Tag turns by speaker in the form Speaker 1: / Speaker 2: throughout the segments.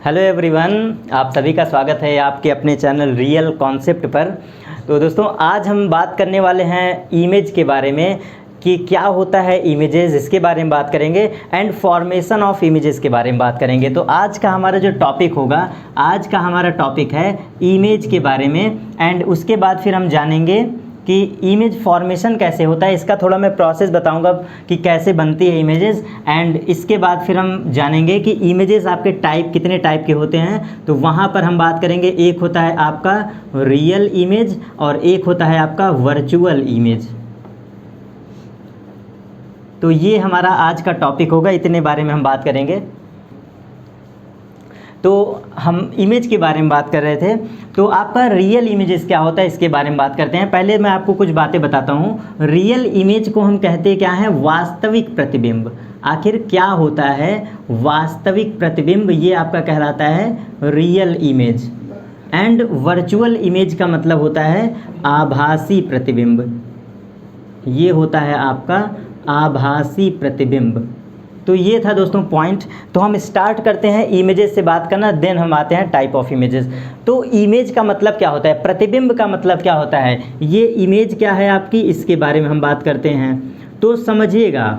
Speaker 1: Hello everyone, आप सभी का स्वागत है आपके अपने चैनल रियल कॉन्सेप्ट पर। तो दोस्तों, आज हम बात करने वाले हैं इमेज के बारे में कि क्या होता है इमेजेस, इसके बारे में बात करेंगे एंड फॉर्मेशन ऑफ इमेजेस के बारे में बात करेंगे। तो आज का हमारा जो टॉपिक होगा, आज का हमारा टॉपिक है इमेज के बारे में एंड उसके बाद फिर हम जानेंगे कि इमेज फॉर्मेशन कैसे होता है। इसका थोड़ा मैं प्रोसेस बताऊंगा कि कैसे बनती है इमेजेस एंड इसके बाद फिर हम जानेंगे कि इमेजेस आपके टाइप कितने टाइप के होते हैं। तो वहाँ पर हम बात करेंगे, एक होता है आपका रियल इमेज और एक होता है आपका वर्चुअल इमेज। तो ये हमारा आज का टॉपिक होगा, इतने बारे में हम बात करेंगे। तो हम इमेज के बारे में बात कर रहे थे, तो आपका रियल इमेजेस क्या होता है इसके बारे में बात करते हैं। पहले मैं आपको कुछ बातें बताता हूँ। रियल इमेज को हम कहते क्या हैं? वास्तविक प्रतिबिंब। आखिर क्या होता है वास्तविक प्रतिबिंब? ये आपका कहलाता है real image. And virtual image का मतलब होता है आभासी प्रतिबिंब। ये होता है आपका आभासी प्रतिबिंब। तो ये था दोस्तों पॉइंट। तो हम स्टार्ट करते हैं इमेजेस से बात करना, देन हम आते हैं टाइप ऑफ इमेजेस। तो इमेज का मतलब क्या होता है, प्रतिबिंब का मतलब क्या होता है, ये इमेज क्या है आपकी, इसके बारे में हम बात करते हैं। तो समझिएगा,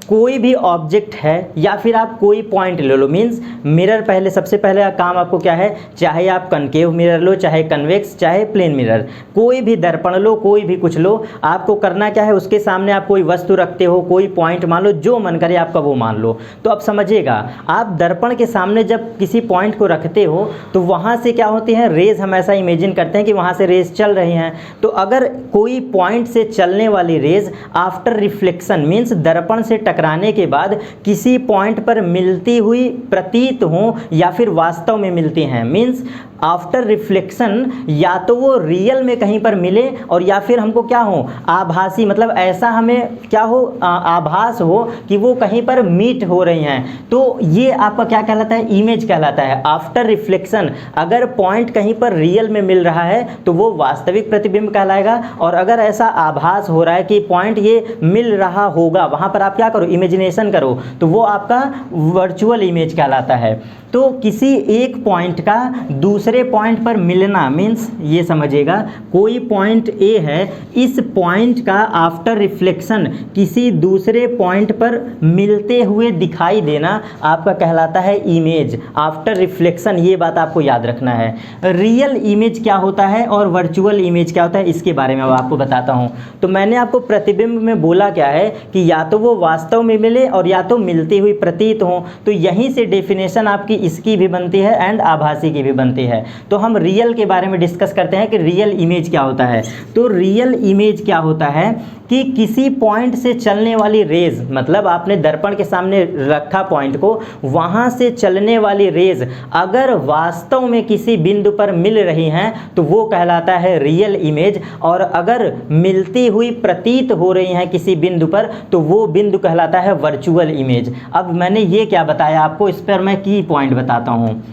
Speaker 1: कोई भी ऑब्जेक्ट है या फिर आप कोई पॉइंट ले लो, मीन्स मिरर पहले सबसे पहले काम आपको क्या है, चाहे आप कनकेव मिरर लो, चाहे कन्वेक्स, चाहे प्लेन मिरर, कोई भी दर्पण लो, कोई भी कुछ लो, आपको करना क्या है, उसके सामने आप कोई वस्तु रखते हो, कोई पॉइंट मान लो, जो मन करे आपका वो मान लो। तो अब समझिएगा, आप दर्पण के सामने जब किसी पॉइंट को रखते हो तो वहाँ से क्या होती हैं, रेज। हम ऐसा इमेजिन करते हैं कि वहाँ से रेज चल रही हैं। तो अगर कोई पॉइंट से चलने वाली रेज आफ्टर रिफ्लेक्शन, मीन्स दर्पण से टकराने के बाद किसी पॉइंट पर मिलती हुई प्रतीत हो या फिर वास्तव में मिलती हैं, मीन्स आफ्टर रिफ्लेक्शन, या तो वो रियल में कहीं पर मिले और या फिर हमको क्या हो, आभासी, मतलब ऐसा हमें क्या हो, आभास हो कि वो कहीं पर मीट हो रही हैं। तो ये आपका क्या कहलाता है, इमेज कहलाता है। आफ्टर रिफ्लेक्शन अगर पॉइंट कहीं पर रियल में मिल रहा है तो वो वास्तविक प्रतिबिंब कहलाएगा, और अगर ऐसा आभास हो रहा है कि पॉइंट ये मिल रहा होगा, वहाँ पर आप क्या करो, इमेजिनेशन करो, तो वो आपका वर्चुअल इमेज कहलाता है। तो किसी एक पॉइंट का दूसरे पॉइंट पर मिलना, मीन्स ये समझिएगा, कोई पॉइंट ए है, इस पॉइंट का आफ्टर रिफ्लेक्शन किसी दूसरे पॉइंट पर मिलते हुए दिखाई देना आपका कहलाता है इमेज, आफ्टर रिफ्लेक्शन। ये बात आपको याद रखना है। रियल इमेज क्या होता है और वर्चुअल इमेज क्या होता है, इसके बारे में अब आपको बताता हूँ। तो मैंने आपको प्रतिबिंब में बोला क्या है कि या तो वो वास्तव में मिले और या तो मिलती हुई प्रतीत हो। तो यहीं से डेफिनेशन आपकी इसकी भी बनती है एंड आभासी की भी बनती है। तो हम रियल के बारे में डिस्कस करते हैं कि रियल इमेज क्या होता है। तो रियल इमेज क्या होता है कि किसी पॉइंट से चलने वाली रेज, मतलब आपने दर्पण के सामने रखा पॉइंट को, वहाँ से चलने वाली रेज अगर वास्तव में किसी बिंदु पर मिल रही हैं तो वो कहलाता है रियल इमेज, और अगर मिलती हुई प्रतीत हो रही हैं किसी बिंदु पर तो वो बिंदु कहलाता है वर्चुअल इमेज। अब मैंने ये क्या बताया आपको, इस पर मैं की पॉइंट बताता हूँ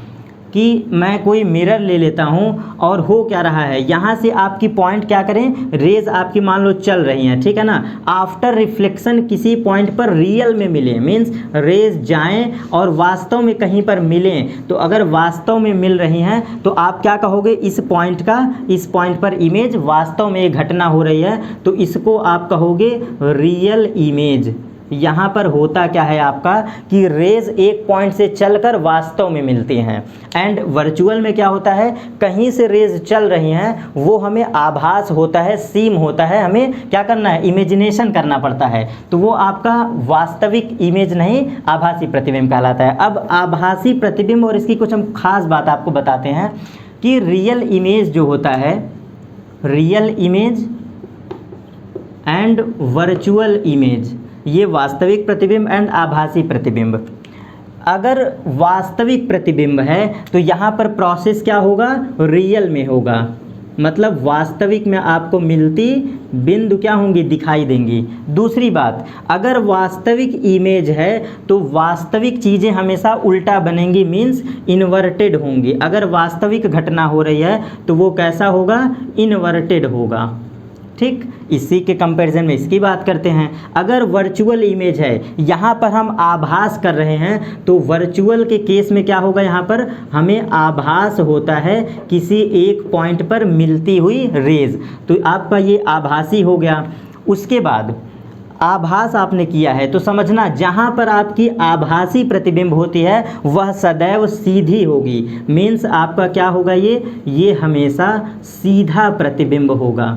Speaker 1: कि मैं कोई मिरर ले लेता हूँ और हो क्या रहा है, यहाँ से आपकी पॉइंट क्या करें, रेज आपकी मान लो चल रही हैं, ठीक है ना। आफ्टर रिफ्लेक्शन किसी पॉइंट पर रियल में मिले, मीन्स रेज जाएं और वास्तव में कहीं पर मिलें। तो अगर वास्तव में मिल रही हैं तो आप क्या कहोगे, इस पॉइंट का, इस पॉइंट पर इमेज, वास्तव में एक घटना हो रही है तो इसको आप कहोगे रियल इमेज। यहाँ पर होता क्या है आपका कि रेज एक पॉइंट से चलकर वास्तव में मिलती हैं। एंड वर्चुअल में क्या होता है, कहीं से रेज चल रही हैं, वो हमें आभास होता है, सीम होता है, हमें क्या करना है, इमेजिनेशन करना पड़ता है। तो वो आपका वास्तविक इमेज नहीं, आभासी प्रतिबिंब कहलाता है। अब आभासी प्रतिबिंब और इसकी कुछ हम खास बात आपको बताते हैं कि रियल इमेज जो होता है, real image and virtual image, ये वास्तविक प्रतिबिंब एंड आभासी प्रतिबिंब। अगर वास्तविक प्रतिबिंब है तो यहाँ पर प्रोसेस क्या होगा, रियल में होगा, मतलब वास्तविक में आपको मिलती बिंदु क्या होंगी, दिखाई देंगी। दूसरी बात, अगर वास्तविक इमेज है तो वास्तविक चीज़ें हमेशा उल्टा बनेंगी, मीन्स इन्वर्टेड होंगी। अगर वास्तविक घटना हो रही है तो वो कैसा होगा, इन्वर्टेड होगा। ठीक, इसी के कंपैरिजन में इसकी बात करते हैं। अगर वर्चुअल इमेज है, यहाँ पर हम आभास कर रहे हैं, तो वर्चुअल के केस में क्या होगा, यहाँ पर हमें आभास होता है किसी एक पॉइंट पर मिलती हुई रेज, तो आपका ये आभासी हो गया। उसके बाद आभास आपने किया है तो समझना जहाँ पर आपकी आभासी प्रतिबिंब होती है वह सदैव सीधी होगी। मीन्स आपका क्या होगा, ये हमेशा सीधा प्रतिबिंब होगा।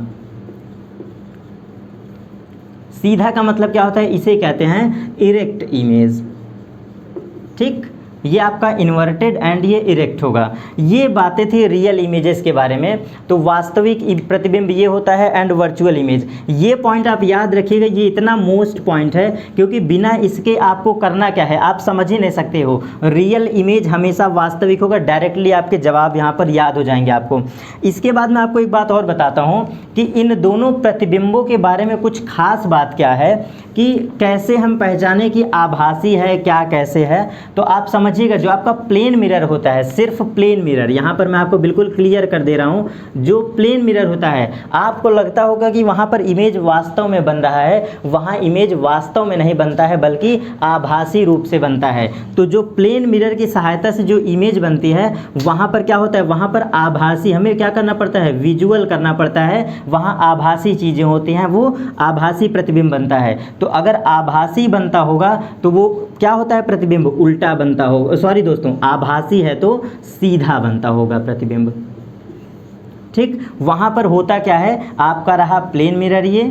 Speaker 1: सीधा का मतलब क्या होता है, इसे कहते हैं इरेक्ट इमेज। ठीक, ये आपका इन्वर्टेड एंड ये इरेक्ट होगा। ये बातें थी रियल इमेजेस के बारे में। तो वास्तविक प्रतिबिंब ये होता है एंड वर्चुअल इमेज। ये पॉइंट आप याद रखिएगा, ये इतना मोस्ट पॉइंट है क्योंकि बिना इसके आपको करना क्या है आप समझ ही नहीं सकते हो। रियल इमेज हमेशा वास्तविक होगा, डायरेक्टली आपके जवाब यहाँ पर याद हो जाएंगे आपको। इसके बाद मैं आपको एक बात और बताता हूँ कि इन दोनों प्रतिबिंबों के बारे में कुछ खास बात क्या है कि कैसे हम पहचाने कि आभासी है क्या कैसे है। तो आप समझिएगा, जो आपका प्लेन मिरर होता है, सिर्फ प्लेन मिरर, यहाँ पर मैं आपको बिल्कुल क्लियर कर दे रहा हूँ, जो प्लेन मिरर होता है आपको लगता होगा कि वहाँ पर इमेज वास्तव में बन रहा है, वहाँ इमेज वास्तव में नहीं बनता है बल्कि आभासी रूप से बनता है। तो जो प्लेन मिरर की सहायता से जो इमेज बनती है वहाँ पर क्या होता है, वहाँ पर आभासी हमें क्या करना पड़ता है, विजुअल करना पड़ता है, वहाँ आभासी चीज़ें होती हैं, वो आभासी प्रतिबिंब बनता है। तो अगर आभासी बनता होगा तो वो क्या होता है, प्रतिबिंब उल्टा बनता होगा। सॉरी दोस्तों, आभासी है तो सीधा बनता होगा प्रतिबिंब। ठीक, वहाँ पर होता क्या है, आपका रहा प्लेन मिरर, ये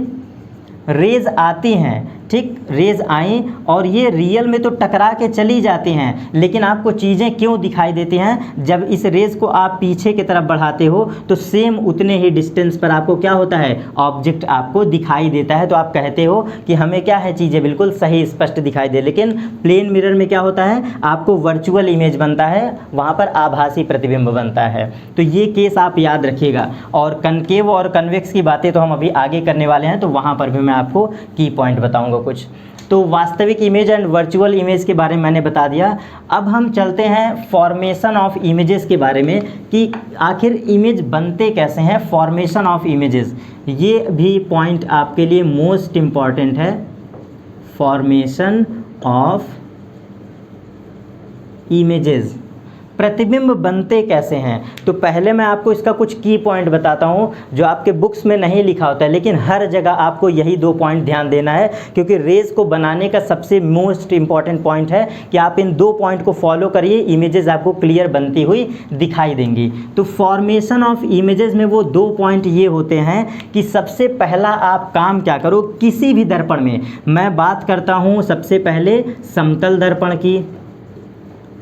Speaker 1: रेज आती हैं, ठीक, रेज आई और ये रियल में तो टकरा के चली जाती हैं, लेकिन आपको चीज़ें क्यों दिखाई देती हैं, जब इस रेज को आप पीछे की तरफ बढ़ाते हो तो सेम उतने ही डिस्टेंस पर आपको क्या होता है, ऑब्जेक्ट आपको दिखाई देता है। तो आप कहते हो कि हमें क्या है, चीज़ें बिल्कुल सही स्पष्ट दिखाई दे। लेकिन प्लेन मिरर में क्या होता है, आपको वर्चुअल इमेज बनता है, वहाँ पर आभासी प्रतिबिंब बनता है। तो ये केस आप याद रखिएगा। और कनकेव और कन्वेक्स की बातें तो हम अभी आगे करने वाले हैं, तो वहाँ पर भी मैं आपको की पॉइंट बताऊँगा कुछ। तो वास्तविक इमेज एंड वर्चुअल इमेज के बारे में मैंने बता दिया। अब हम चलते हैं फॉर्मेशन ऑफ इमेजेस के बारे में कि आखिर इमेज बनते कैसे हैं, फॉर्मेशन ऑफ इमेजेस। ये भी पॉइंट आपके लिए मोस्ट इम्पॉर्टेंट है, फॉर्मेशन ऑफ इमेजेस, प्रतिबिंब बनते कैसे हैं। तो पहले मैं आपको इसका कुछ की पॉइंट बताता हूं जो आपके बुक्स में नहीं लिखा होता है, लेकिन हर जगह आपको यही 2 पॉइंट ध्यान देना है, क्योंकि रेज को बनाने का सबसे मोस्ट इंपॉर्टेंट पॉइंट है कि आप इन 2 पॉइंट को फॉलो करिए, इमेजेस आपको क्लियर बनती हुई दिखाई देंगी। तो फॉर्मेशन ऑफ इमेजेस में वो 2 पॉइंट ये होते हैं कि सबसे पहला आप काम क्या करो, किसी भी दर्पण में, मैं बात करता हूँ सबसे पहले समतल दर्पण की,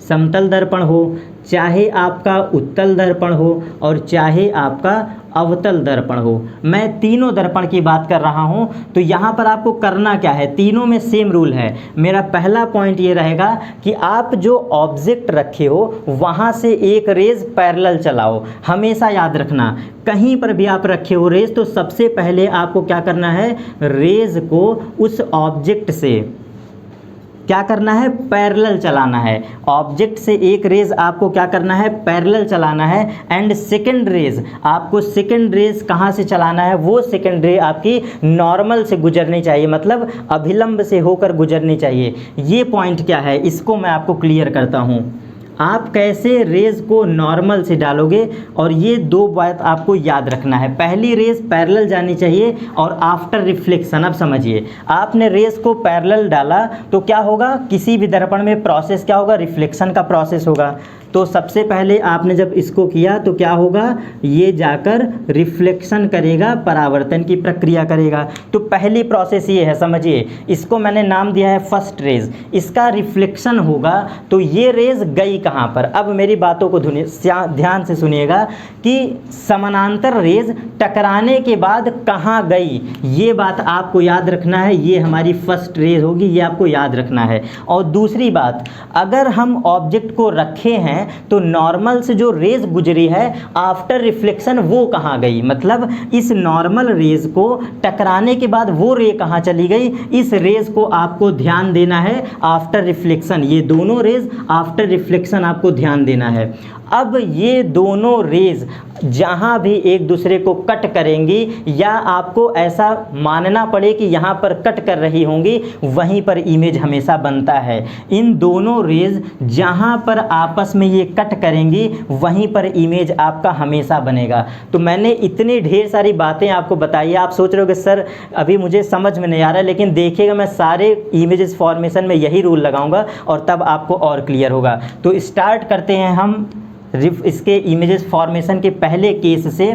Speaker 1: समतल दर्पण हो, चाहे आपका उत्तल दर्पण हो और चाहे आपका अवतल दर्पण हो, मैं तीनों दर्पण की बात कर रहा हूं। तो यहाँ पर आपको करना क्या है, तीनों में सेम रूल है। मेरा पहला पॉइंट ये रहेगा कि आप जो ऑब्जेक्ट रखे हो वहाँ से एक रेज पैरेलल चलाओ। हमेशा याद रखना, कहीं पर भी आप रखे हो रेज, तो सबसे पहले आपको क्या करना है, रेज को उस ऑब्जेक्ट से क्या करना है, पैरेलल चलाना है। ऑब्जेक्ट से एक रेज आपको क्या करना है, पैरेलल चलाना है। एंड सेकंड रेज आपको, सेकंड रेज कहाँ से चलाना है, वो सेकंड रे आपकी नॉर्मल से गुजरनी चाहिए, मतलब अभिलंब से होकर गुजरनी चाहिए। ये पॉइंट क्या है, इसको मैं आपको क्लियर करता हूँ। आप कैसे रेज को नॉर्मल से डालोगे, और ये 2 बात आपको याद रखना है। पहली रेज पैरेलल जानी चाहिए और आफ्टर रिफ्लेक्शन। अब समझिए, आपने रेज को पैरेलल डाला तो क्या होगा, किसी भी दर्पण में प्रोसेस क्या होगा, रिफ्लेक्शन का प्रोसेस होगा। तो सबसे पहले आपने जब इसको किया तो क्या होगा, ये जाकर रिफ्लेक्शन करेगा, परावर्तन की प्रक्रिया करेगा। तो पहली प्रोसेस ये है, समझिए, इसको मैंने नाम दिया है फर्स्ट रेज। इसका रिफ्लेक्शन होगा तो ये रेज गई कहाँ पर। अब मेरी बातों को ध्यान से सुनिएगा कि समानांतर रेज टकराने के बाद कहाँ गई, ये बात आपको याद रखना है। ये हमारी फर्स्ट रेज होगी, ये आपको याद रखना है। और दूसरी बात, अगर हम ऑब्जेक्ट को रखे हैं तो नॉर्मल से जो रेज गुजरी है आफ्टर रिफ्लेक्शन वो कहाँ गई, मतलब इस नॉर्मल रेज को टकराने के बाद वो रे कहाँ चली गई, इस रेज को आपको ध्यान देना है आफ्टर रिफ्लेक्शन। ये दोनों रेज आफ्टर रिफ्लेक्शन आपको ध्यान देना है। अब ये दोनों रेज जहाँ भी एक दूसरे को कट करेंगी या आपको ऐसा मानना पड़े कि यहाँ पर कट कर रही होंगी, वहीं पर इमेज हमेशा बनता है। इन दोनों रेज जहाँ पर आपस में ये कट करेंगी वहीं पर इमेज आपका हमेशा बनेगा। तो मैंने इतनी ढेर सारी बातें आपको बताई, आप सोच रहे हो कि सर अभी मुझे समझ में नहीं आ रहा है, लेकिन देखिएगा मैं सारे इमेजेस फॉर्मेशन में यही रूल लगाऊंगा और तब आपको और क्लियर होगा। तो स्टार्ट करते हैं हम इसके इमेजेस फॉर्मेशन के पहले केस से।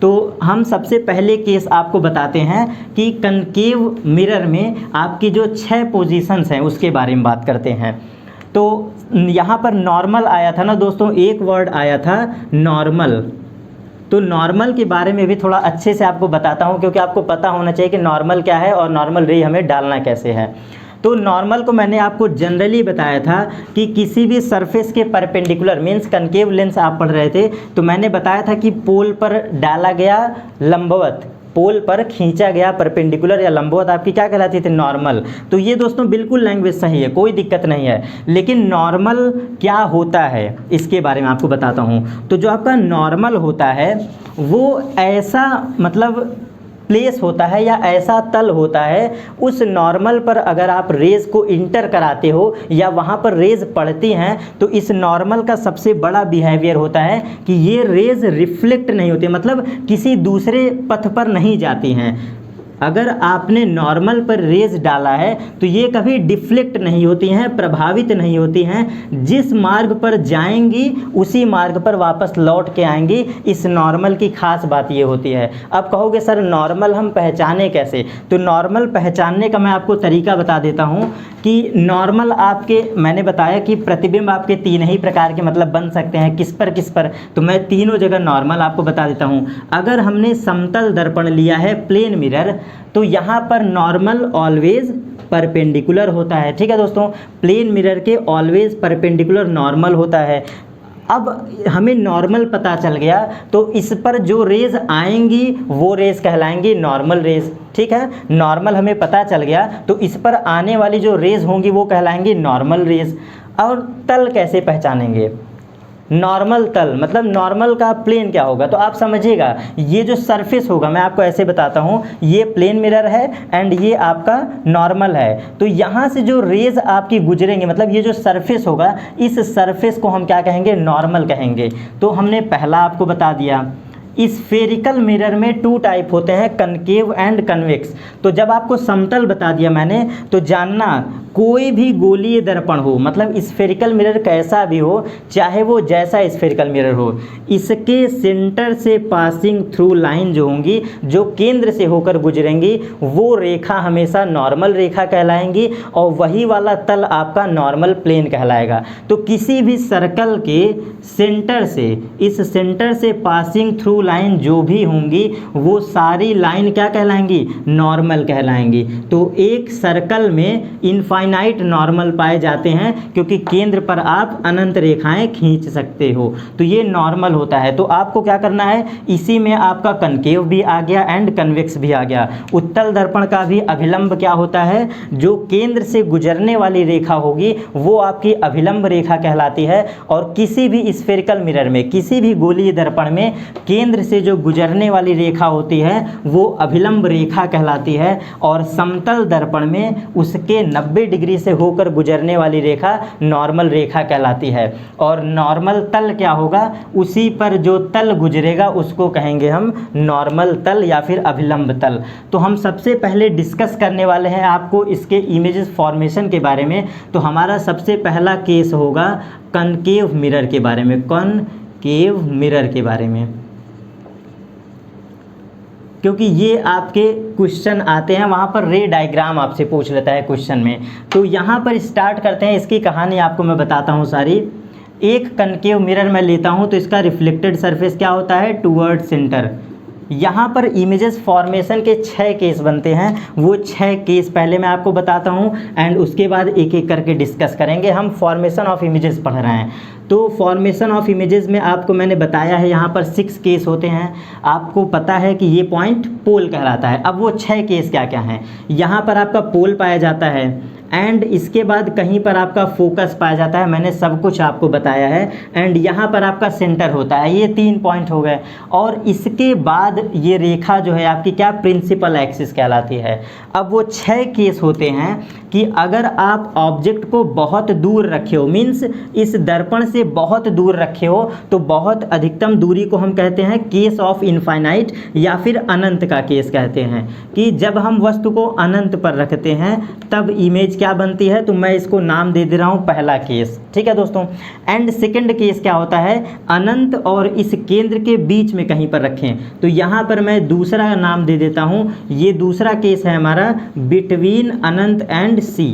Speaker 1: तो हम सबसे पहले केस आपको बताते हैं कि कनकेव मिरर में आपकी जो 6 पोजीशंस हैं उसके बारे में बात करते हैं। तो यहाँ पर नॉर्मल आया था ना दोस्तों, एक वर्ड आया था नॉर्मल। तो नॉर्मल के बारे में भी थोड़ा अच्छे से आपको बताता हूँ, क्योंकि आपको पता होना चाहिए कि नॉर्मल क्या है और नॉर्मल रे हमें डालना कैसे है। तो नॉर्मल को मैंने आपको जनरली बताया था कि किसी भी सरफेस के परपेंडिकुलर, मीन्स कनकेव लेंस आप पढ़ रहे थे, तो मैंने बताया था कि पोल पर डाला गया लंबवत, पोल पर खींचा गया परपेंडिकुलर या लंबवत आपकी क्या कहलाती थी, नॉर्मल। तो ये दोस्तों बिल्कुल लैंग्वेज सही है, कोई दिक्कत नहीं है। लेकिन नॉर्मल क्या होता है इसके बारे में आपको बताता हूँ। तो जो आपका नॉर्मल होता है वो ऐसा मतलब प्लेस होता है या ऐसा तल होता है, उस नॉर्मल पर अगर आप रेज को इंटर कराते हो या वहाँ पर रेज पड़ती हैं, तो इस नॉर्मल का सबसे बड़ा बिहेवियर होता है कि ये रेज रिफ्लेक्ट नहीं होती, मतलब किसी दूसरे पथ पर नहीं जाती हैं। अगर आपने नॉर्मल पर रेज डाला है तो ये कभी डिफ्लेक्ट नहीं होती हैं, प्रभावित नहीं होती हैं, जिस मार्ग पर जाएंगी उसी मार्ग पर वापस लौट के आएंगी। इस नॉर्मल की खास बात ये होती है। अब कहोगे सर नॉर्मल हम पहचाने कैसे, तो नॉर्मल पहचानने का मैं आपको तरीका बता देता हूँ कि नॉर्मल आपके, मैंने बताया कि प्रतिबिंब आपके 3 ही प्रकार के मतलब बन सकते हैं, किस पर, तो मैं तीनों जगह नॉर्मल आपको बता देता हूँ। अगर हमने समतल दर्पण लिया है, प्लेन मिरर, तो यहाँ पर नॉर्मल ऑलवेज परपेंडिकुलर होता है। ठीक है दोस्तों, प्लेन मिरर के ऑलवेज परपेंडिकुलर नॉर्मल होता है। अब हमें नॉर्मल पता चल गया तो इस पर जो रेज आएंगी वो रेज कहलाएंगी नॉर्मल रेज। ठीक है, नॉर्मल हमें पता चल गया तो इस पर आने वाली जो रेज होंगी वो कहलाएंगी नॉर्मल रेज। और तल कैसे पहचानेंगे, नॉर्मल तल मतलब नॉर्मल का प्लेन क्या होगा, तो आप समझिएगा ये जो सरफेस होगा, मैं आपको ऐसे बताता हूँ, ये प्लेन मिरर है एंड ये आपका नॉर्मल है। तो यहाँ से जो रेज आपकी गुजरेंगे, मतलब ये जो सरफेस होगा, इस सरफेस को हम क्या कहेंगे, नॉर्मल कहेंगे। तो हमने पहला आपको बता दिया। स्फेरिकल मिरर में 2 टाइप होते हैं, कनकेव एंड कन्वेक्स। तो जब आपको समतल बता दिया मैंने, तो जानना कोई भी गोलीय दर्पण हो, मतलब स्फेरिकल मिरर कैसा भी हो, चाहे वो जैसा स्फेरिकल मिरर हो, इसके सेंटर से पासिंग थ्रू लाइन जो होंगी, जो केंद्र से होकर गुजरेंगी, वो रेखा हमेशा नॉर्मल रेखा कहलाएंगी और वही वाला तल आपका नॉर्मल प्लेन कहलाएगा। तो किसी भी सर्कल के सेंटर से, इस सेंटर से पासिंग थ्रू लाइन जो भी होंगी वो सारी लाइन क्या कहलाएंगी, नॉर्मल कहलाएंगी। तो एक सर्कल में इनफाइनाइट नॉर्मल पाए जाते हैं क्योंकि केंद्र पर आप अनंत रेखाएं खींच सकते हो, तो ये नॉर्मल होता है। तो आपको क्या करना है, इसी में आपका कनकेव भी आ गया एंड कन्वेक्स भी आ गया। उत्तल दर्पण का भी अभिलंब क्या होता है, जो केंद्र से गुजरने वाली रेखा होगी वो आपकी अभिलंब रेखा कहलाती है। और किसी भी स्फेरिकल मिरर में, किसी भी गोलीय दर्पण में केंद्र से जो गुजरने वाली रेखा होती है वो अभिलंब रेखा कहलाती है। और समतल दर्पण में उसके 90 डिग्री से होकर गुजरने वाली रेखा नॉर्मल रेखा कहलाती है। और नॉर्मल तल क्या होगा, उसी पर जो तल गुजरेगा उसको कहेंगे हम नॉर्मल तल या फिर अभिलंब तल। तो हम सबसे पहले डिस्कस करने वाले हैं आपको इसके इमेजेस फॉर्मेशन के बारे में। तो हमारा सबसे पहला केस होगा कनकेव मिरर के बारे में, कनकेव मिरर के बारे में, क्योंकि ये आपके क्वेश्चन आते हैं, वहाँ पर रे डायग्राम आपसे पूछ लेता है क्वेश्चन में। तो यहाँ पर स्टार्ट करते हैं, इसकी कहानी आपको मैं बताता हूँ सारी। एक कनकेव मिरर मैं लेता हूँ तो इसका रिफ्लेक्टेड सरफेस क्या होता है, टूवर्ड सेंटर। यहाँ पर इमेजेस फॉर्मेशन के 6 केस बनते हैं, वो 6 केस पहले मैं आपको बताता हूँ एंड उसके बाद एक एक करके डिस्कस करेंगे। हम फॉर्मेशन ऑफ इमेजेस पढ़ रहे हैं, तो फॉर्मेशन ऑफ इमेजेस में आपको मैंने बताया है यहाँ पर 6 केस होते हैं। आपको पता है कि ये पॉइंट पोल कहलाता है। अब वो 6 केस क्या क्या हैं, यहाँ पर आपका पोल पाया जाता है एंड इसके बाद कहीं पर आपका फोकस पाया जाता है, मैंने सब कुछ आपको बताया है। एंड यहाँ पर आपका सेंटर होता है, ये 3 पॉइंट हो गए। और इसके बाद ये रेखा जो है आपकी क्या प्रिंसिपल एक्सिस कहलाती है। अब वो 6 केस होते हैं कि अगर आप ऑब्जेक्ट को बहुत दूर रखे हो, मीन्स इस दर्पण से बहुत दूर रखे हो, तो बहुत अधिकतम दूरी को हम कहते हैं केस ऑफ इनफाइनाइट या फिर अनंत का केस कहते हैं, कि जब हम वस्तु को अनंत पर रखते हैं तब इमेज क्या बनती है। तो मैं इसको नाम दे रहा हूँ पहला केस, ठीक है दोस्तों। एंड सेकंड केस क्या होता है, अनंत और इस केंद्र के बीच में कहीं पर रखें, तो यहाँ पर मैं दूसरा नाम दे देता हूँ। ये दूसरा केस है हमारा बिटवीन अनंत and C,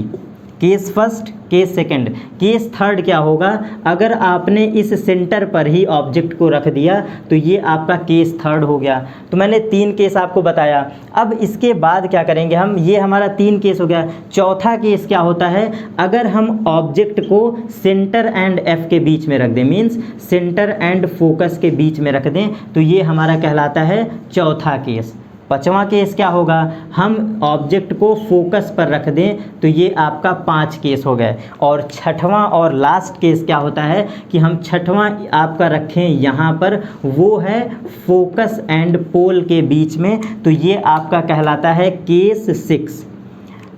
Speaker 1: case first, case second. Case third क्या होगा, अगर आपने इस सेंटर पर ही ऑब्जेक्ट को रख दिया तो ये आपका केस थर्ड हो गया। तो मैंने 3 केस आपको बताया। अब इसके बाद क्या करेंगे हम, ये हमारा 3 केस हो गया। चौथा केस क्या होता है, अगर हम ऑब्जेक्ट को सेंटर एंड एफ के बीच में रख दें, मीन्स सेंटर एंड फोकस के बीच में रख दें, तो ये हमारा कहलाता है चौथा केस। 5वां केस क्या होगा, हम ऑब्जेक्ट को फोकस पर रख दें, तो ये आपका 5 केस हो गए। और 6वां और लास्ट केस क्या होता है कि हम 6वां आपका रखें यहाँ पर, वो है फोकस एंड पोल के बीच में, तो ये आपका कहलाता है केस 6।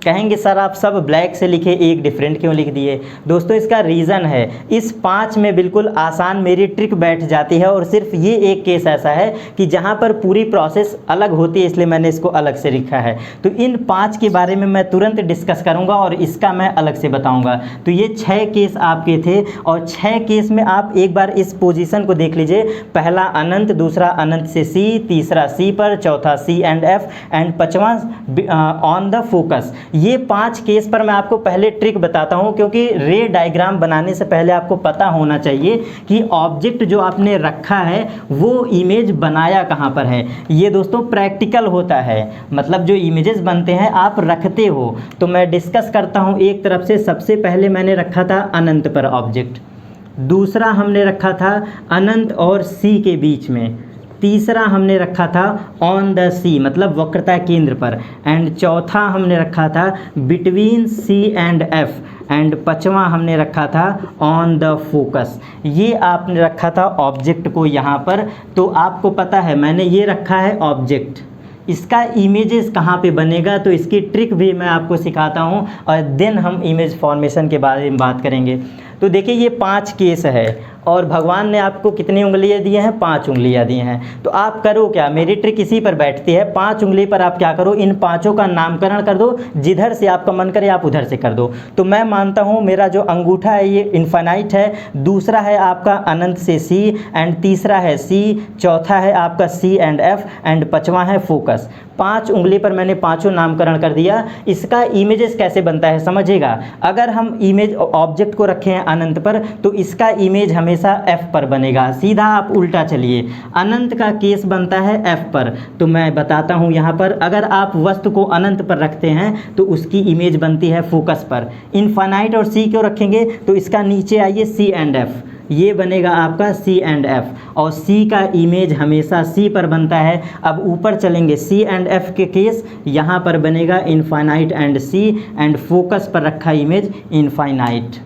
Speaker 1: कहेंगे सर आप सब ब्लैक से लिखे, एक डिफरेंट क्यों लिख दिए। दोस्तों इसका रीज़न है, इस 5 में बिल्कुल आसान मेरी ट्रिक बैठ जाती है, और सिर्फ ये एक केस ऐसा है कि जहाँ पर पूरी प्रोसेस अलग होती है, इसलिए मैंने इसको अलग से लिखा है। तो इन 5 के बारे में मैं तुरंत डिस्कस करूँगा और इसका मैं अलग से बताऊँगा। तो ये 6 केस आपके थे, और 6 केस में आप एक बार इस पोजीशन को देख लीजिए। पहला अनंत, दूसरा अनंत से सी, तीसरा सी पर, चौथा सी एंड एफ, एंड 5वां ऑन द फोकस। ये 5 केस पर मैं आपको पहले ट्रिक बताता हूँ, क्योंकि रे डायग्राम बनाने से पहले आपको पता होना चाहिए कि ऑब्जेक्ट जो आपने रखा है वो इमेज बनाया कहाँ पर है। ये दोस्तों प्रैक्टिकल होता है, मतलब जो इमेजेस बनते हैं आप रखते हो। तो मैं डिस्कस करता हूँ एक तरफ से। सबसे पहले मैंने रखा था अनंत पर ऑब्जेक्ट, दूसरा हमने रखा था अनंत और सी के बीच में, तीसरा हमने रखा था ऑन द सी मतलब वक्रता केंद्र पर, एंड चौथा हमने रखा था between C and F, and 5वां हमने रखा था ऑन द फोकस। ये आपने रखा था ऑब्जेक्ट को यहाँ पर। तो आपको पता है मैंने ये रखा है ऑब्जेक्ट, इसका इमेजेस कहाँ पे बनेगा, तो इसकी ट्रिक भी मैं आपको सिखाता हूँ, और देन हम इमेज फॉर्मेशन के बारे में बात करेंगे। तो देखिए ये 5 केस है, और भगवान ने आपको कितनी उंगलियां दी हैं, 5 उंगलियां दी हैं। तो आप करो क्या, मेरी ट्रिक इसी पर बैठती है। 5 उंगली पर आप क्या करो, इन 5 का नामकरण कर दो, जिधर से आपका मन करे आप उधर से कर दो। तो मैं मानता हूँ मेरा जो अंगूठा है ये इनफाइनाइट है, दूसरा है आपका अनंत से सी, एंड तीसरा है सी, चौथा है आपका सी एंड एफ, एंड 5वां है फोकस। 5 उंगली पर मैंने 5 नामकरण कर दिया। इसका इमेजेस कैसे बनता है समझिएगा। अगर हम इमेज ऑब्जेक्ट को रखे हैं अनंत पर, तो इसका इमेज हमेशा एफ पर बनेगा। सीधा आप उल्टा चलिए, अनंत का केस बनता है एफ पर। तो मैं बताता हूँ यहाँ पर, अगर आप वस्तु को अनंत पर रखते हैं तो उसकी इमेज बनती है फोकस पर। इनफाइनाइट और सी क्यों रखेंगे, तो इसका नीचे आइए सी एंड एफ, ये बनेगा आपका सी एंड एफ, और सी का इमेज हमेशा सी पर बनता है। अब ऊपर चलेंगे, सी एंड एफ के केस यहाँ पर बनेगा infinite and C, and focus पर रखा इमेज इनफाइनाइट।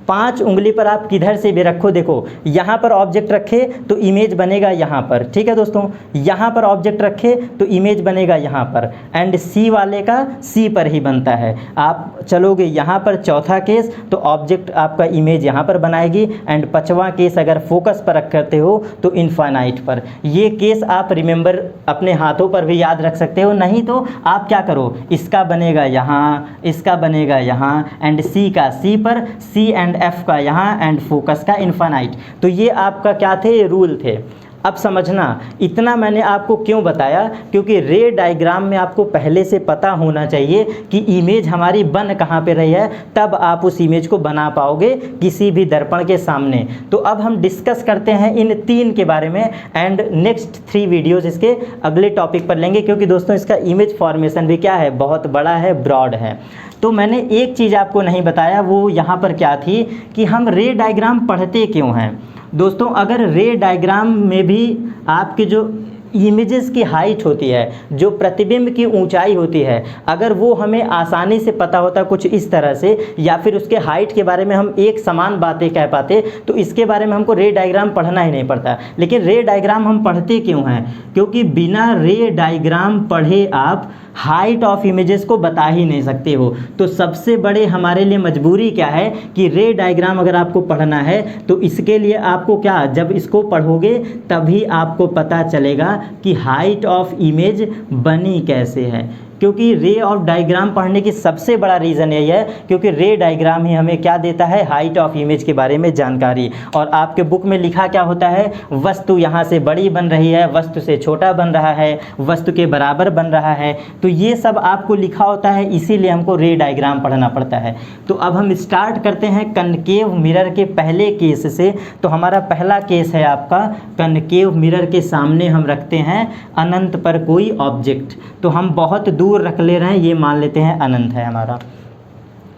Speaker 1: 5 उंगली पर आप किधर से भी रखो, देखो यहाँ पर ऑब्जेक्ट रखे तो इमेज बनेगा यहाँ पर, ठीक है दोस्तों। यहाँ पर ऑब्जेक्ट रखे तो इमेज बनेगा यहाँ पर, एंड सी वाले का सी पर ही बनता है। आप चलोगे यहाँ पर चौथा केस, तो ऑब्जेक्ट आपका इमेज यहाँ पर बनाएगी, एंड 5वां केस अगर फोकस पर रखते हो तो इनफाइनाइट पर। ये केस आप रिमेंबर अपने हाथों पर भी याद रख सकते हो, नहीं तो आप क्या करो, इसका बनेगा यहाँ, इसका बनेगा यहाँ, एंड सी का सी पर, सी एंड एफ का यहाँ, एंड फोकस का इनफाइनाइट। तो ये आपका क्या थे, ये रूल थे। अब समझना, इतना मैंने आपको क्यों बताया, क्योंकि रे डायग्राम में आपको पहले से पता होना चाहिए कि इमेज हमारी बन कहाँ पे रही है, तब आप उस इमेज को बना पाओगे किसी भी दर्पण के सामने। तो अब हम डिस्कस करते हैं इन 3 के बारे में, एंड नेक्स्ट 3 वीडियोज़ इसके अगले टॉपिक पर लेंगे, क्योंकि दोस्तों इसका इमेज फॉर्मेशन भी क्या है, बहुत बड़ा है, ब्रॉड है। तो मैंने एक चीज़ आपको नहीं बताया, वो यहाँ पर क्या थी कि हम रे डायग्राम पढ़ते क्यों हैं। दोस्तों अगर रे डायग्राम में भी आपके जो इमेजेस की हाइट होती है, जो प्रतिबिंब की ऊंचाई होती है, अगर वो हमें आसानी से पता होता कुछ इस तरह से, या फिर उसके हाइट के बारे में हम एक समान बातें कह पाते, तो इसके बारे में हमको रे डायग्राम पढ़ना ही नहीं पड़ता। लेकिन रे डायग्राम हम पढ़ते क्यों हैं? क्योंकि बिना रे डायग्राम पढ़े आप हाइट ऑफ इमेजेस को बता ही नहीं सकते हो। तो सबसे बड़े हमारे लिए मजबूरी क्या है कि रे डायग्राम अगर आपको पढ़ना है तो इसके लिए आपको क्या, जब इसको पढ़ोगे तभी आपको पता चलेगा कि हाइट ऑफ इमेज बनी कैसे है। क्योंकि रे ऑफ डायग्राम पढ़ने की सबसे बड़ा रीज़न यही है क्योंकि रे डायग्राम ही हमें क्या देता है, हाइट ऑफ इमेज के बारे में जानकारी। और आपके बुक में लिखा क्या होता है, वस्तु यहाँ से बड़ी बन रही है, वस्तु से छोटा बन रहा है, वस्तु के बराबर बन रहा है, तो ये सब आपको लिखा होता है, इसीलिए हमको रे डायग्राम पढ़ना पड़ता है। तो अब हम स्टार्ट करते हैं कनकेव मिरर के पहले केस से। तो हमारा पहला केस है आपका, कनकेव मिरर के सामने हम रखते हैं अनंत पर कोई ऑब्जेक्ट। तो हम बहुत दूर रख ले रहे हैं, ये मान लेते हैं अनंत है हमारा।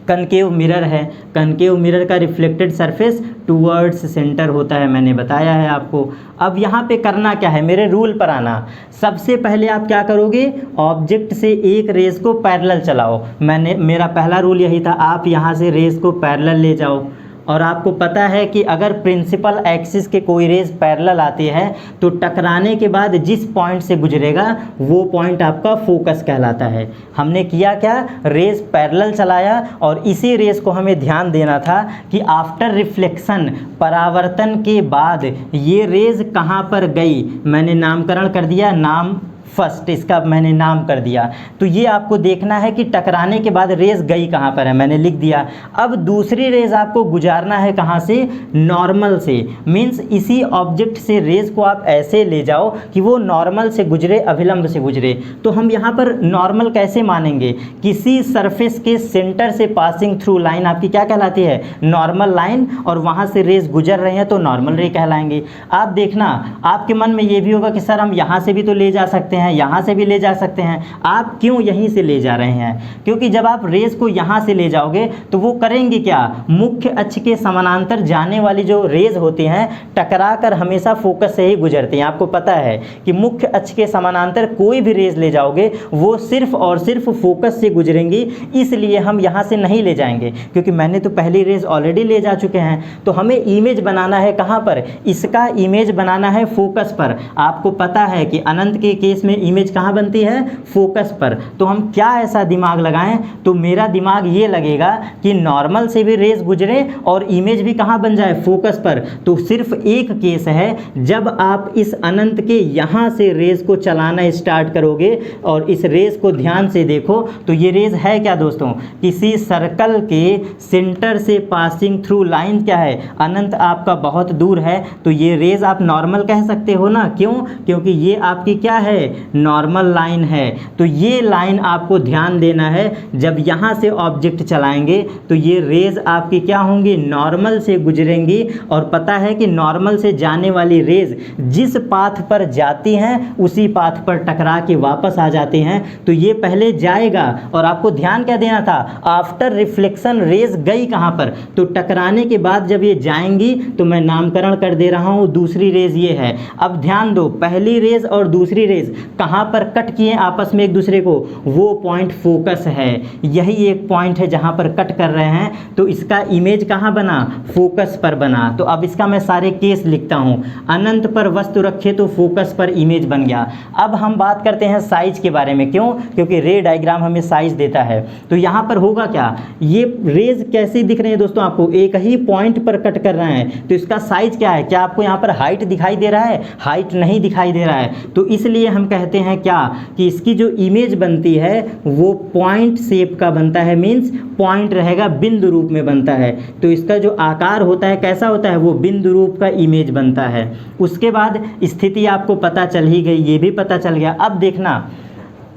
Speaker 1: कनकेव मिरर है, कनकेव मिरर का रिफ्लेक्टेड सरफेस टूवर्ड्स सेंटर होता है, मैंने बताया है आपको। अब यहाँ पे करना क्या है, मेरे रूल पर आना। सबसे पहले आप क्या करोगे, ऑब्जेक्ट से एक रेस को पैरेलल चलाओ। मेरा पहला रूल यही था, आप यहाँ से रेस को पैरेलल ले जाओ। और आपको पता है कि अगर प्रिंसिपल एक्सिस के कोई रेस पैरेलल आती है तो टकराने के बाद जिस पॉइंट से गुजरेगा वो पॉइंट आपका फोकस कहलाता है। हमने किया क्या, रेस पैरेलल चलाया और इसी रेस को हमें ध्यान देना था कि आफ्टर रिफ्लेक्शन, परावर्तन के बाद ये रेस कहाँ पर गई। मैंने नामकरण कर दिया, नाम फर्स्ट, इसका मैंने नाम कर दिया। तो ये आपको देखना है कि टकराने के बाद रेस गई कहाँ पर है, मैंने लिख दिया। अब दूसरी रेस आपको गुजारना है कहाँ से, नॉर्मल से। मीन्स इसी ऑब्जेक्ट से रेस को आप ऐसे ले जाओ कि वो नॉर्मल से गुजरे, अभिलंब से गुजरे। तो हम यहाँ पर नॉर्मल कैसे मानेंगे, किसी सरफेस के सेंटर से पासिंग थ्रू लाइन आपकी क्या कहलाती है, नॉर्मल लाइन, और वहाँ से रेस गुजर रहे हैं तो नॉर्मल रे कहलाएंगे। आप देखना, आपके मन में ये भी होगा कि सर हम यहाँ से भी तो ले जा सकते हैं, यहाँ से भी ले जा सकते हैं। आप क्यों यहीं से ले जा रहे हैं, क्योंकि जब आप रेस को यहाँ से ले जाओगे तो वो करेंगे क्या, मुख्य अक्ष के समानांतर जाने वाली जो रेज होती हैं टकरा कर हमेशा फोकस से ही गुजरती हैं। आपको पता है कि मुख्य अक्ष के समानांतर कोई भी रेज ले जाओगे वो सिर्फ और सिर्फ फोकस से गुजरेंगी, इसलिए हम यहाँ से नहीं ले जाएंगे क्योंकि मैंने तो पहली रेज ऑलरेडी ले जा चुके हैं। तो हमें इमेज बनाना है कहाँ पर, इसका इमेज बनाना है फोकस पर। आपको पता है कि अनंत के केस में इमेज कहाँ बनती है, फोकस पर। तो हम क्या ऐसा दिमाग लगाएं, तो मेरा दिमाग ये लगेगा कि नॉर्मल से भी रेस गुजरे और इमेज भी कहाँ बन जाए, फोकस पर। तो सिर्फ एक केस है, जब आप इस अनंत के यहाँ से रेस को चलाना स्टार्ट करोगे और इस रेस को ध्यान से देखो तो ये रेस है क्या दोस्तों, किसी सर्कल के सेंटर से पासिंग थ्रू लाइन क्या है, अनंत आपका बहुत दूर है, तो ये रेस आप नॉर्मल कह सकते हो ना। क्यों, क्योंकि ये आपकी क्या है, नॉर्मल लाइन है। तो ये लाइन आपको ध्यान देना है, जब यहाँ से ऑब्जेक्ट चलाएंगे तो ये रेज आपकी क्या होंगी, नॉर्मल से गुजरेंगी। और पता है कि नॉर्मल से जाने वाली रेज जिस पाथ पर जाती हैं उसी पाथ पर टकरा के वापस आ जाते हैं। तो ये पहले जाएगा और आपको ध्यान क्या देना था, आफ्टर रिफ्लेक्शन रेज गई कहाँ पर, तो टकराने के बाद जब ये जाएंगी तो मैं नामकरण कर दे रहा हूँ, दूसरी रेज ये है। अब ध्यान दो, पहली रेज और दूसरी रेज कहाँ पर कट किए आपस में एक दूसरे को, वो पॉइंट फोकस है। यही एक पॉइंट है जहाँ पर कट कर रहे हैं, तो इसका इमेज कहाँ बना, फोकस पर बना। तो अब इसका मैं सारे केस लिखता हूँ, अनंत पर वस्तु रखे तो फोकस पर इमेज बन गया। अब हम बात करते हैं साइज के बारे में, क्यों, क्योंकि रे डायग्राम हमें साइज देता है। तो यहाँ पर होगा क्या, ये रेज कैसी दिख रही है दोस्तों, आपको एक ही पॉइंट पर कट कर रहे हैं, तो इसका साइज क्या है, क्या आपको यहाँ पर हाइट दिखाई दे रहा है, हाइट नहीं दिखाई दे रहा है। तो इसलिए हम कहते हैं क्या कि इसकी जो इमेज बनती है वो पॉइंट शेप का बनता है, मीन्स पॉइंट रहेगा, बिंदु रूप में बनता है। तो इसका जो आकार होता है कैसा होता है, वो बिंदु रूप का इमेज बनता है। उसके बाद स्थिति आपको पता चल ही गई, ये भी पता चल गया। अब देखना,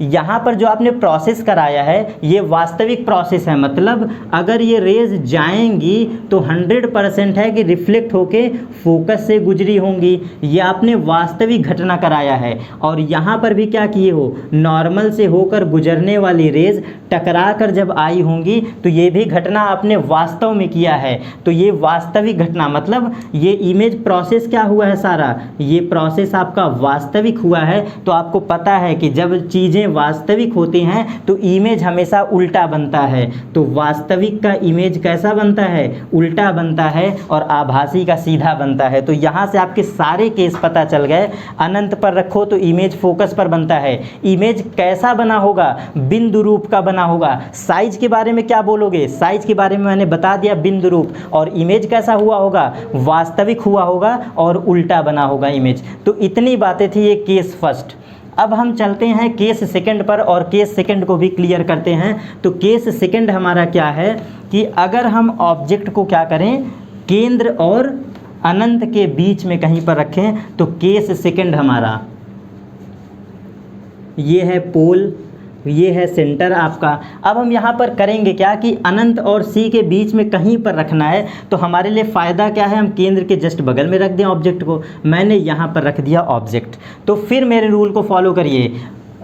Speaker 1: यहाँ पर जो आपने प्रोसेस कराया है ये वास्तविक प्रोसेस है, मतलब अगर ये रेज जाएंगी तो 100% है कि रिफ्लेक्ट होके फोकस से गुजरी होंगी। ये आपने वास्तविक घटना कराया है। और यहाँ पर भी क्या किए हो, नॉर्मल से होकर गुजरने वाली रेज टकरा कर जब आई होंगी तो ये भी घटना आपने वास्तव में किया है। तो ये वास्तविक घटना, मतलब ये इमेज प्रोसेस क्या हुआ है, सारा ये प्रोसेस आपका वास्तविक हुआ है। तो आपको पता है कि जब चीज़ें वास्तविक होती हैं तो इमेज हमेशा उल्टा बनता है। तो वास्तविक का इमेज कैसा बनता है, उल्टा बनता है, और आभासी का सीधा बनता है। तो यहाँ से आपके सारे केस पता चल गए। अनंत पर रखो तो इमेज फोकस पर बनता है। इमेज कैसा बना होगा, बिंदु रूप का बना होगा। साइज के बारे में क्या बोलोगे, साइज के बारे में मैंने बता दिया, बिंदु रूप। और इमेज कैसा हुआ होगा, वास्तविक हुआ होगा और उल्टा बना होगा इमेज। तो इतनी बातें थी ये केस फर्स्ट। अब हम चलते हैं केस सेकंड पर और केस सेकंड को भी क्लियर करते हैं। तो केस सेकंड हमारा क्या है कि अगर हम ऑब्जेक्ट को क्या करें, केंद्र और अनंत के बीच में कहीं पर रखें, तो केस सेकंड हमारा ये है पोल, ये है सेंटर आपका। अब हम यहाँ पर करेंगे क्या कि अनंत और सी के बीच में कहीं पर रखना है। तो हमारे लिए फ़ायदा क्या है, हम केंद्र के जस्ट बगल में रख दें ऑब्जेक्ट को। मैंने यहाँ पर रख दिया ऑब्जेक्ट। तो फिर मेरे रूल को फॉलो करिए।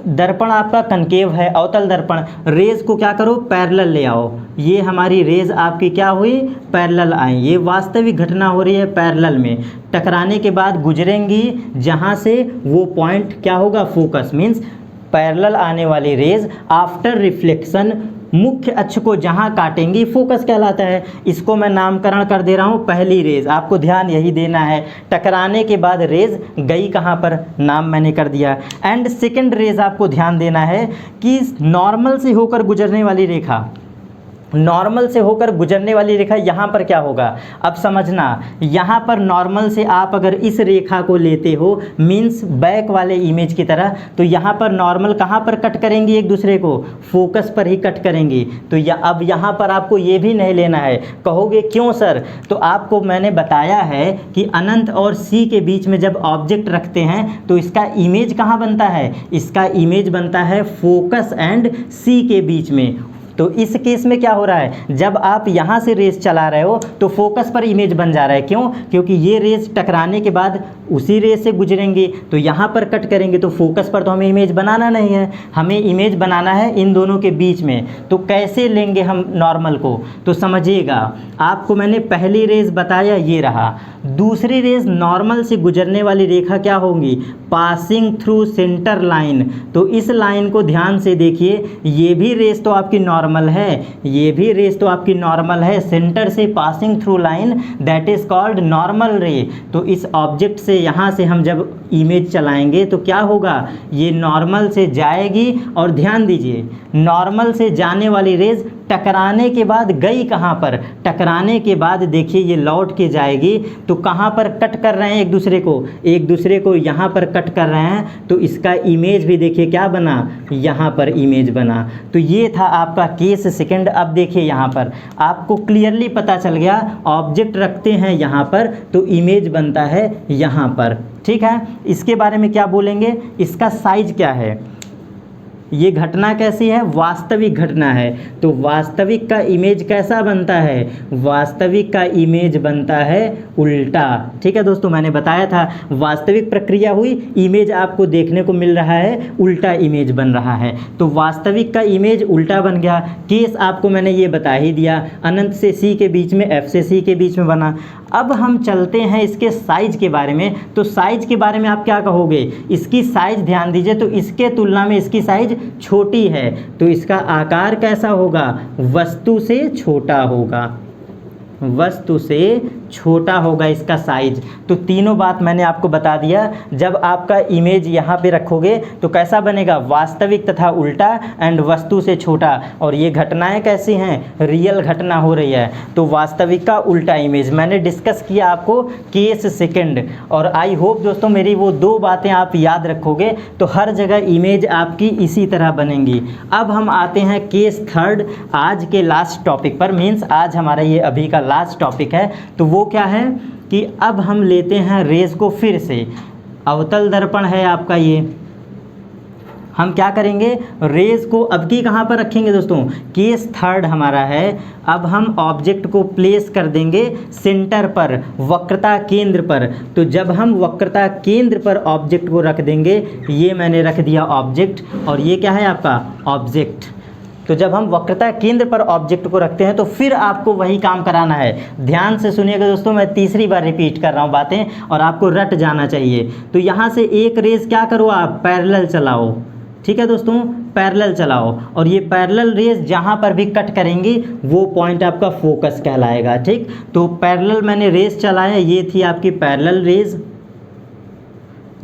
Speaker 1: दर्पण आपका कनकेव है, अवतल दर्पण। रेज़ को क्या करो, पैरेलल ले आओ। ये हमारी रेज़ आपकी क्या हुई, पैरेलल आई। ये वास्तविक घटना हो रही है पैरेलल में। टकराने के बाद गुजरेंगी जहाँ से, वो पॉइंट क्या होगा, फोकस। मीन्स पैरेलल आने वाली रेज आफ्टर रिफ्लेक्शन मुख्य अक्ष को जहां काटेंगी फोकस कहलाता है। इसको मैं नामकरण कर दे रहा हूं पहली रेज, आपको ध्यान यही देना है। टकराने के बाद रेज गई कहां पर, नाम मैंने कर दिया। एंड सेकंड रेज आपको ध्यान देना है कि नॉर्मल से होकर गुजरने वाली रेखा, नॉर्मल से होकर गुजरने वाली रेखा यहाँ पर क्या होगा, अब समझना। यहाँ पर नॉर्मल से आप अगर इस रेखा को लेते हो, मीन्स बैक वाले इमेज की तरह, तो यहाँ पर नॉर्मल कहाँ पर कट करेंगी, एक दूसरे को फोकस पर ही कट करेंगी। तो अब यहाँ पर आपको ये भी नहीं लेना है। कहोगे क्यों सर, तो आपको मैंने बताया है कि अनंत और सी के बीच में जब ऑब्जेक्ट रखते हैं तो इसका इमेज कहाँ बनता है, इसका इमेज बनता है फोकस एंड सी के बीच में। तो इस केस में क्या हो रहा है, जब आप यहाँ से रेस चला रहे हो तो फोकस पर इमेज बन जा रहा है। क्यों, क्योंकि ये रेस टकराने के बाद उसी रेस से गुजरेंगे, तो यहाँ पर कट करेंगे तो फोकस पर तो हमें इमेज बनाना नहीं है, हमें इमेज बनाना है इन दोनों के बीच में। तो कैसे लेंगे हम नॉर्मल को, तो समझिएगा। आपको मैंने पहली रेस बताया, ये रहा। दूसरी रेस नॉर्मल से गुजरने वाली रेखा क्या होंगी, पासिंग थ्रू सेंटर लाइन। तो इस लाइन को ध्यान से देखिए, ये भी रेस तो आपकी नॉर्मल है, ये भी रेस तो आपकी नॉर्मल है। सेंटर से passing through line, that is called normal रे। तो इस ऑब्जेक्ट से यहाँ से हम जब इमेज चलाएंगे तो क्या होगा, ये नॉर्मल से जाएगी। और ध्यान दीजिए, नॉर्मल से जाने वाली रेज टकराने के बाद गई कहाँ पर, टकराने के बाद देखिए ये लौट के जाएगी। तो कहाँ पर कट कर रहे हैं, एक दूसरे को यहाँ पर कट कर रहे हैं। तो इसका इमेज भी देखिए क्या बना, यहाँ पर इमेज बना। तो ये था आपका केस सेकंड। अब देखिए यहाँ पर आपको क्लियरली पता चल गया, ऑब्जेक्ट रखते हैं यहाँ पर तो इमेज बनता है यहाँ पर। ठीक है, इसके बारे में क्या बोलेंगे, इसका साइज क्या है, ये घटना कैसी है, वास्तविक घटना है। तो वास्तविक का इमेज कैसा बनता है, वास्तविक का इमेज बनता है उल्टा। ठीक है दोस्तों, मैंने बताया था वास्तविक प्रक्रिया हुई, इमेज आपको देखने को मिल रहा है, उल्टा इमेज बन रहा है। तो वास्तविक का इमेज उल्टा बन गया। केस आपको मैंने ये बता ही दिया, अनंत से सी के बीच में, एफ से सी के बीच में बना। अब हम चलते हैं इसके साइज के बारे में। तो साइज के बारे में आप क्या कहोगे, इसकी साइज ध्यान दीजिए, तो इसके तुलना में इसकी साइज छोटी है। तो इसका आकार कैसा होगा, वस्तु से छोटा होगा, वस्तु से छोटा होगा इसका साइज। तो तीनों बात मैंने आपको बता दिया। जब आपका इमेज यहाँ पे रखोगे तो कैसा बनेगा, वास्तविक तथा उल्टा एंड वस्तु से छोटा। और ये घटनाएं कैसी हैं, रियल घटना हो रही है। तो वास्तविक का उल्टा इमेज मैंने डिस्कस किया आपको केस सेकंड। और आई होप दोस्तों मेरी वो दो बातें आप याद रखोगे तो हर जगह इमेज आपकी इसी तरह बनेंगी। अब हम आते हैं केस थर्ड, आज के लास्ट टॉपिक पर। मीन्स आज हमारा ये अभी का लास्ट टॉपिक है। तो वो क्या है कि अब हम लेते हैं रेज को फिर से, अवतल दर्पण है आपका ये, हम क्या करेंगे, रेज को अब की कहाँ पर रखेंगे दोस्तों, केस थर्ड हमारा है। अब हम ऑब्जेक्ट को प्लेस कर देंगे सेंटर पर, वक्रता केंद्र पर। तो जब हम वक्रता केंद्र पर ऑब्जेक्ट को रख देंगे, ये मैंने रख दिया ऑब्जेक्ट, और ये क्या है आपका ऑब्जेक्ट। तो जब हम वक्रता केंद्र पर ऑब्जेक्ट को रखते हैं तो फिर आपको वही काम कराना है। ध्यान से सुनिएगा दोस्तों, मैं तीसरी बार रिपीट कर रहा हूँ बातें, और आपको रट जाना चाहिए। तो यहाँ से एक रेज क्या करो आप, पैरेलल चलाओ। ठीक है दोस्तों, पैरेलल चलाओ, और ये पैरेलल रेज जहाँ पर भी कट करेंगी वो पॉइंट आपका फोकस कहलाएगा। ठीक, तो पैरेलल मैंने रेज चलाया, ये थी आपकी पैरेलल रेज,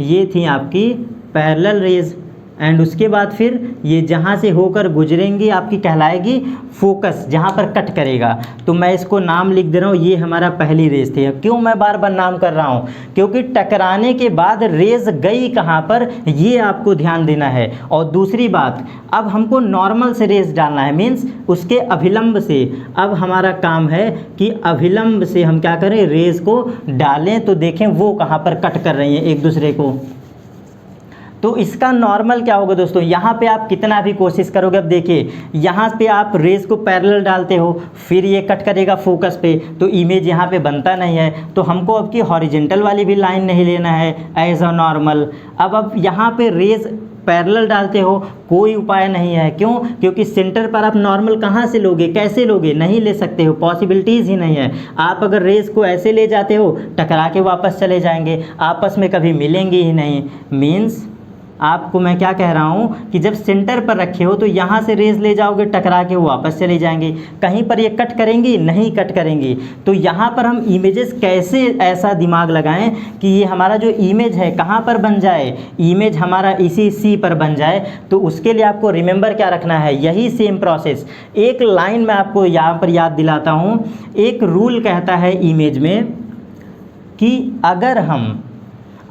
Speaker 1: ये थी आपकी पैरेलल रेज, एंड उसके बाद फिर ये जहाँ से होकर गुजरेंगी आपकी कहलाएगी फोकस, जहाँ पर कट करेगा। तो मैं इसको नाम लिख दे रहा हूँ, ये हमारा पहली रेज थी। क्यों मैं बार बार नाम कर रहा हूँ, क्योंकि टकराने के बाद रेज गई कहाँ पर, ये आपको ध्यान देना है। और दूसरी बात, अब हमको नॉर्मल से रेज डालना है, मीन्स उसके अभिलंब से। अब हमारा काम है कि अभिलंब से हम क्या करें, रेज को डालें, तो देखें वो कहाँ पर कट कर रही हैं एक दूसरे को। तो इसका नॉर्मल क्या होगा दोस्तों, यहाँ पे आप कितना भी कोशिश करोगे, अब देखिए यहाँ पे आप रेज को पैरेलल डालते हो, फिर ये कट करेगा फोकस पे, तो इमेज यहाँ पे बनता नहीं है। तो हमको अब की हॉरिजेंटल वाली भी लाइन नहीं लेना है एज अ नॉर्मल। अब यहाँ पे रेज पैरेलल डालते हो, कोई उपाय नहीं है। क्यों, क्योंकि सेंटर पर आप नॉर्मल कहाँ से लोगे, कैसे लोगे, नहीं ले सकते हो, पॉसिबिलिटीज़ ही नहीं है। आप अगर रेज को ऐसे ले जाते हो, टकरा के वापस चले जाएंगे, आपस में कभी मिलेंगे ही नहीं। मीन्स आपको मैं क्या कह रहा हूँ कि जब सेंटर पर रखे हो तो यहाँ से रेज ले जाओगे, टकरा के वो वापस चले जाएंगे, कहीं पर ये कट करेंगी नहीं, कट करेंगी। तो यहाँ पर हम इमेजेस कैसे ऐसा दिमाग लगाएं कि ये हमारा जो इमेज है कहाँ पर बन जाए, इमेज हमारा इसी सी पर बन जाए। तो उसके लिए आपको रिमेंबर क्या रखना है, यही सेम प्रोसेस। एक लाइन मैं आपको यहाँ पर याद दिलाता हूँ, एक रूल कहता है इमेज में कि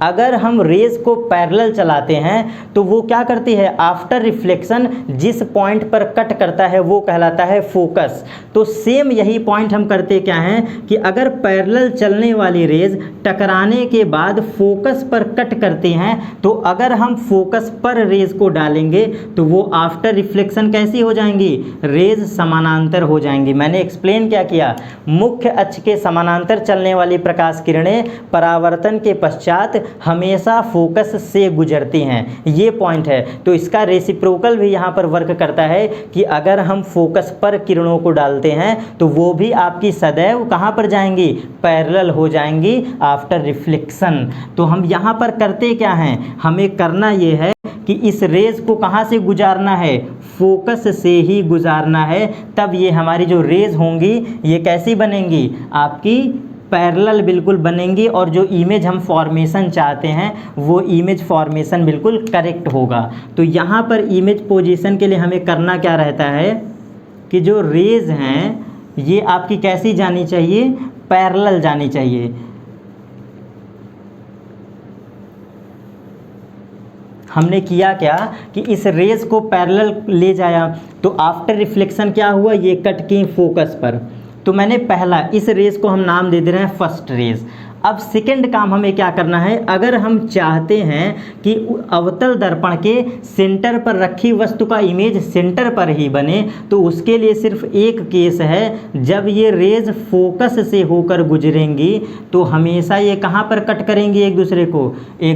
Speaker 1: अगर हम रेज को पैरेलल चलाते हैं तो वो क्या करती है, आफ्टर रिफ्लेक्शन जिस पॉइंट पर कट करता है वो कहलाता है फोकस। तो सेम यही पॉइंट हम करते क्या हैं कि अगर पैरेलल चलने वाली रेज टकराने के बाद फोकस पर कट करते हैं, तो अगर हम फोकस पर रेज को डालेंगे तो वो आफ्टर रिफ्लेक्शन कैसी हो जाएंगी, रेज समानांतर हो जाएंगी। मैंने एक्सप्लेन क्या किया, मुख्य अक्ष के समानांतर चलने वाली प्रकाश किरणें परावर्तन के पश्चात हमेशा फोकस से गुजरती हैं, ये पॉइंट है। तो इसका रेसिप्रोकल भी यहाँ पर वर्क करता है कि अगर हम फोकस पर किरणों को डालते हैं तो वो भी आपकी सदैव कहाँ पर जाएंगी, पैरेलल हो जाएंगी आफ्टर रिफ्लेक्शन। तो हम यहाँ पर करते क्या हैं, हमें करना ये है कि इस रेज को कहाँ से गुजारना है, फोकस से ही गुजारना है। तब ये हमारी जो रेज होंगी ये कैसी बनेंगी, आपकी पैरेलल बिल्कुल बनेंगी, और जो इमेज हम फॉर्मेशन चाहते हैं वो इमेज फॉर्मेशन बिल्कुल करेक्ट होगा। तो यहाँ पर इमेज पोजीशन के लिए हमें करना क्या रहता है कि जो रेज हैं ये आपकी कैसी जानी चाहिए, पैरेलल जानी चाहिए। हमने किया क्या कि इस रेज को पैरेलल ले जाया, तो आफ्टर रिफ्लेक्शन क्या हुआ, ये कट की फोकस पर। तो मैंने पहला, इस रेज को हम नाम दे दे रहे हैं फर्स्ट रेज। अब सेकंड काम हमें क्या करना है, अगर हम चाहते हैं कि अवतल दर्पण के सेंटर पर रखी वस्तु का इमेज सेंटर पर ही बने, तो उसके लिए सिर्फ एक केस है, जब ये रेज फोकस से होकर गुजरेंगी तो हमेशा ये कहाँ पर कट करेंगी, एक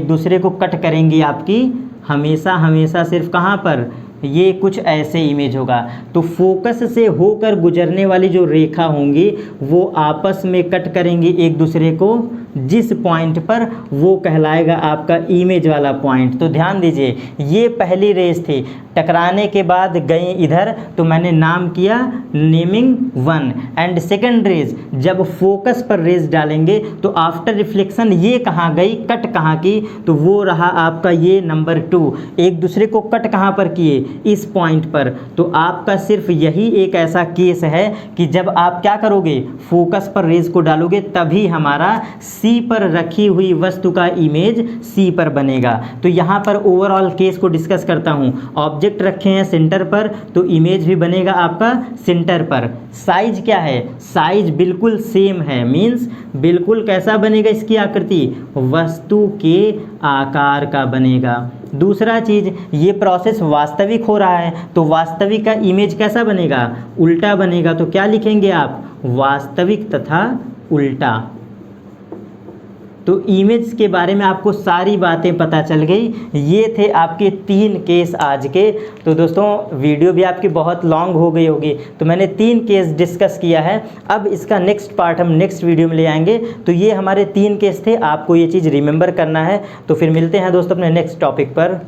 Speaker 1: दूसरे को कट करेंगी आपकी हमेशा सिर्फ कहाँ पर, ये कुछ ऐसे इमेज होगा। तो फोकस से होकर गुजरने वाली जो रेखा होंगी वो आपस में कट करेंगी एक दूसरे को, जिस पॉइंट पर वो कहलाएगा आपका इमेज वाला पॉइंट। तो ध्यान दीजिए, ये पहली रेज थी, टकराने के बाद गई इधर, तो मैंने नाम किया नेमिंग 1। एंड सेकंड रेज जब फोकस पर रेज डालेंगे तो आफ्टर रिफ्लेक्शन ये कहाँ गई, कट कहाँ की, तो वो रहा आपका ये नंबर 2। एक दूसरे को कट कहाँ पर किए, इस पॉइंट पर। तो आपका सिर्फ यही एक ऐसा केस है कि जब आप क्या करोगे, फोकस पर रेज को डालोगे, तभी हमारा सी पर रखी हुई वस्तु का इमेज सी पर बनेगा। तो यहाँ पर ओवरऑल केस को डिस्कस करता हूँ। ऑब्जेक्ट रखे हैं सेंटर पर तो इमेज भी बनेगा आपका सेंटर पर। साइज क्या है, साइज बिल्कुल सेम है, मीन्स बिल्कुल कैसा बनेगा, इसकी आकृति वस्तु के आकार का बनेगा। दूसरा चीज़, ये प्रोसेस वास्तविक हो रहा है, तो वास्तविक का इमेज कैसा बनेगा, उल्टा बनेगा। तो क्या लिखेंगे आप, वास्तविक तथा उल्टा। तो इमेज के बारे में आपको सारी बातें पता चल गई। ये थे आपके 3 केस आज के। तो दोस्तों वीडियो भी आपकी बहुत लॉन्ग हो गई होगी, तो मैंने 3 केस डिस्कस किया है। अब इसका नेक्स्ट पार्ट हम नेक्स्ट वीडियो में ले आएंगे। तो ये हमारे 3 केस थे, आपको ये चीज़ रिमेंबर करना है। तो फिर मिलते हैं दोस्तों अपने नेक्स्ट टॉपिक पर।